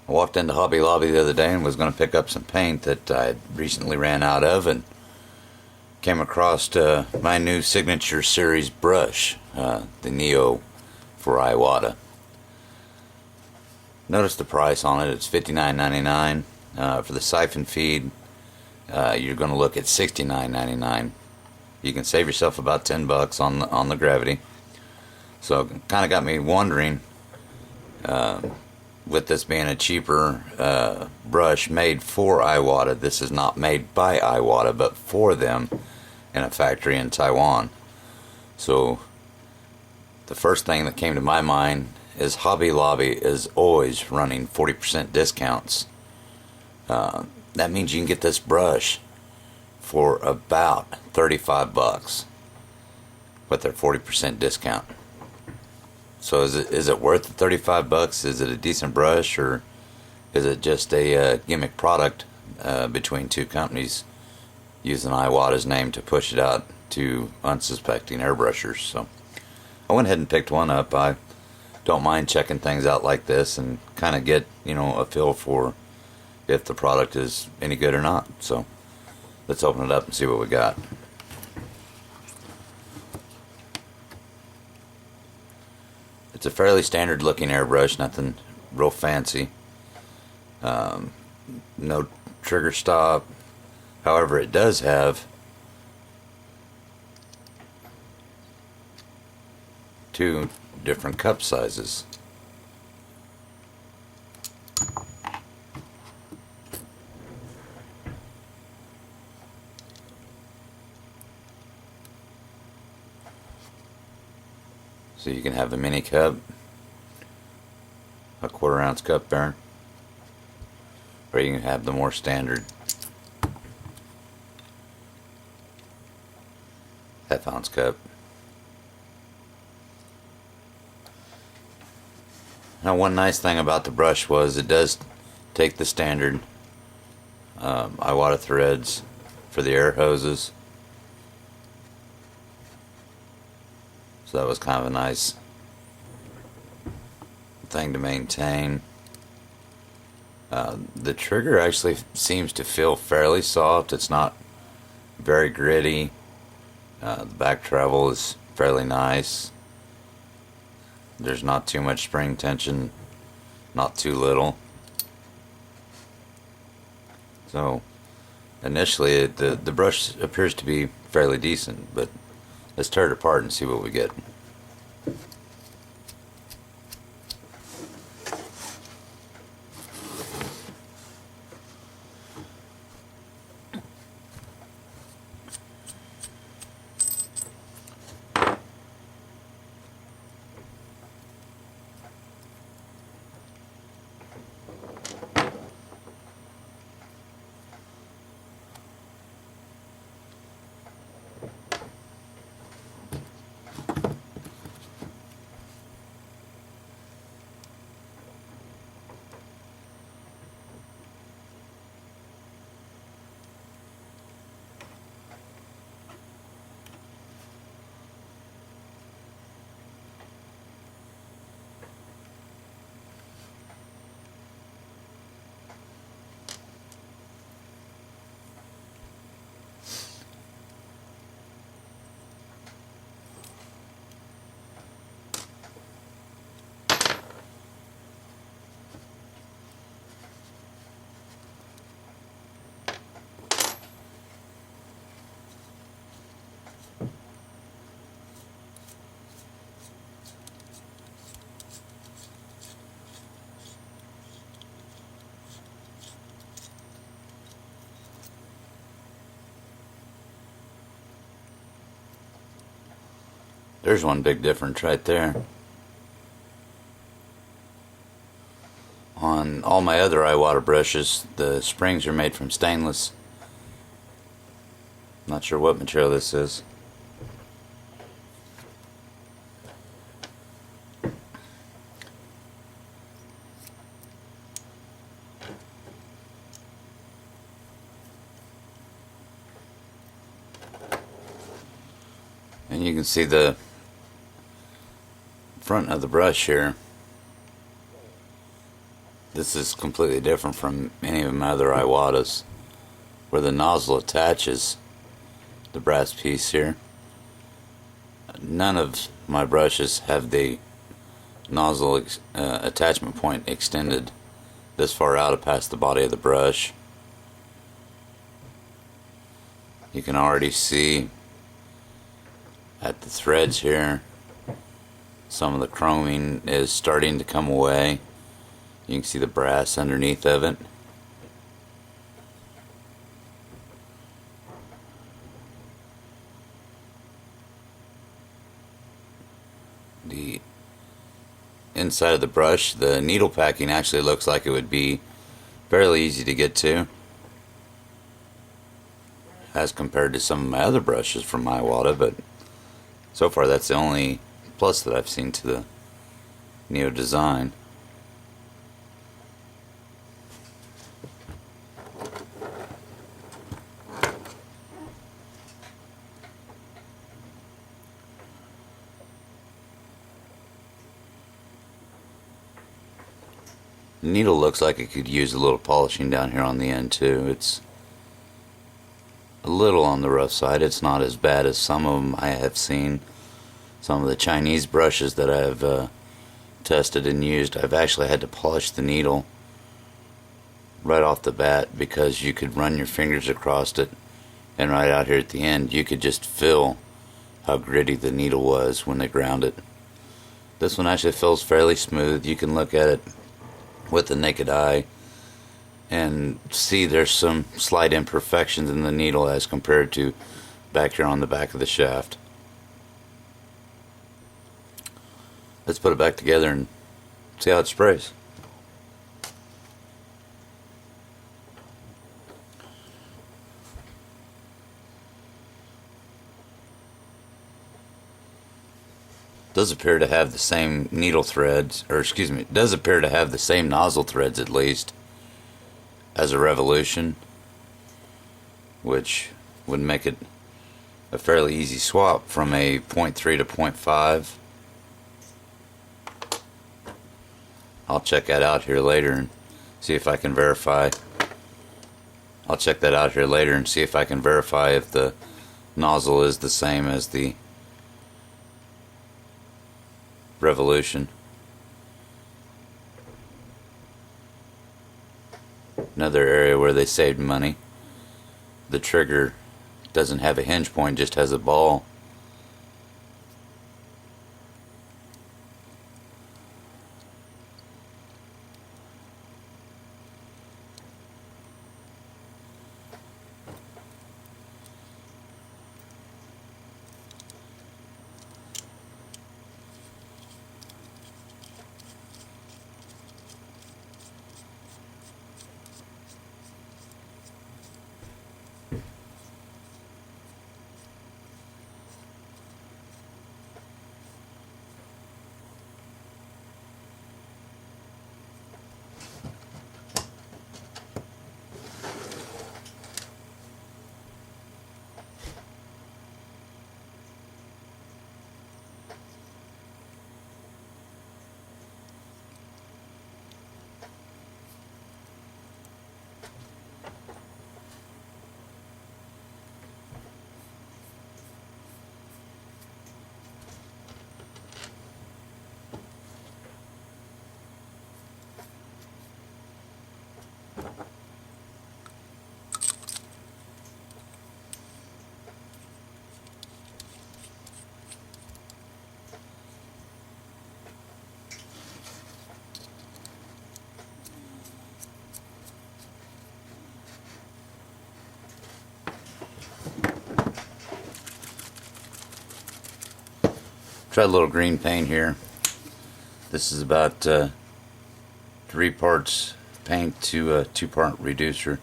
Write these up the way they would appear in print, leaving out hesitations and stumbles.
I walked into Hobby Lobby the other day and was going to pick up some paint that I had recently ran out of, and came across my new Signature Series brush, the Neo for Iwata. Notice the price on it. It's $59.99. For the siphon feed, you're going to look at $69.99. You can save yourself about $10 on the gravity. So it kind of got me wondering, with this being a cheaper brush made for Iwata, this is not made by Iwata, but for them in a factory in Taiwan. So the first thing that came to my mind is Hobby Lobby is always running 40% discounts. That means you can get this brush for about $35 with their 40% discount. So is it worth the $35? Is it a decent brush, or is it just a gimmick product between two companies using Iwata's name to push it out to unsuspecting airbrushers? So I went ahead and picked one up. I don't mind checking things out like this and kind of get, a feel for if the product is any good or not. So let's open it up and see what we got. It's a fairly standard looking airbrush, nothing real fancy. No trigger stop. However, it does have two different cup sizes. So you can have the mini cup, a 1/4 ounce cup there, or you can have the more standard 1/2 ounce cup. Now, one nice thing about the brush was it does take the standard Iwata threads for the air hoses. So that was kind of a nice thing to maintain. The trigger actually seems to feel fairly soft. It's not very gritty. The back travel is fairly nice. There's not too much spring tension, not too little. So initially the brush appears to be fairly decent, but let's tear it apart and see what we get. There's one big difference right there. On all my other Iwata brushes, the springs are made from stainless. Not sure what material this is. And you can see the front of the brush here This is completely different from any of my other Iwatas, where the nozzle attaches the brass piece here. None of my brushes have the nozzle attachment point extended this far out past the body of the brush. You can already see at the threads here some of the chroming is starting to come away. You can see the brass underneath of it. The inside of the brush, the needle packing actually looks like it would be fairly easy to get to as compared to some of my other brushes from Iwata, but so far that's the only plus that I've seen to the Neo design. The needle looks like it could use a little polishing down here on the end too. It's a little on the rough side. It's not as bad as some of them I have seen. Some of the Chinese brushes that I've tested and used, I've actually had to polish the needle right off the bat because you could run your fingers across it, and right out here at the end you could just feel how gritty the needle was when they ground it. This one actually feels fairly smooth. You can look at it with the naked eye and see there's some slight imperfections in the needle as compared to back here on the back of the shaft. Let's put it back together and see how it sprays. Does appear to have the same needle threads, or excuse me, does appear to have the same nozzle threads at least as a Revolution, which would make it a fairly easy swap from a 0.3 to 0.5. I'll check that out here later and see if I can verify. I'll check that out here later and see if I can verify if the nozzle is the same as the Revolution. Another area where they saved money. The trigger doesn't have a hinge point, just has a ball. Try a little green paint here. This is about 3 parts paint to a 2-part reducer.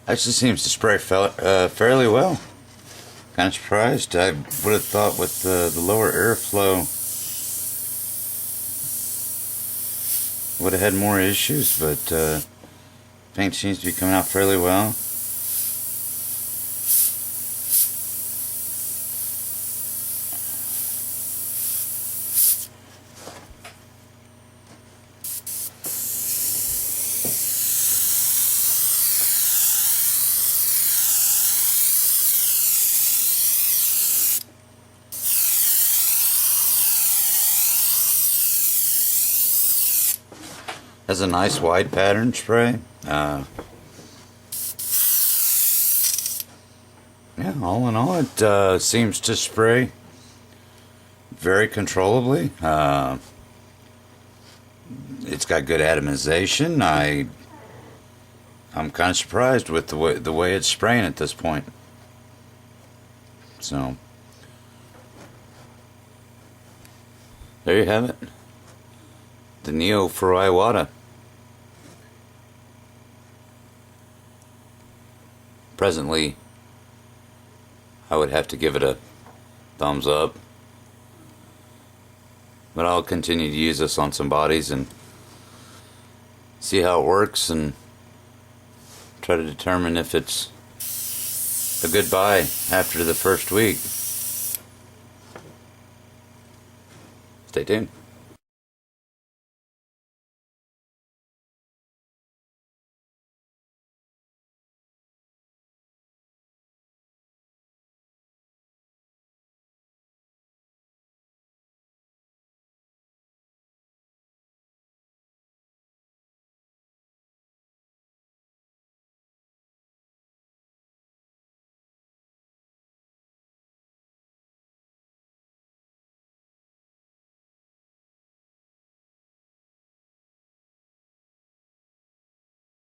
Actually seems to spray fairly well. Kind of surprised. I would have thought with the lower airflow would have had more issues, but paint seems to be coming out fairly well. Has a nice wide pattern spray. Yeah, all in all, it seems to spray very controllably. It's got good atomization. I'm kind of surprised with the way it's spraying at this point. So there you have it. The Neo for Iwata. Presently, I would have to give it a thumbs up, but I'll continue to use this on some bodies and see how it works and try to determine if it's a good buy after the first week. Stay tuned.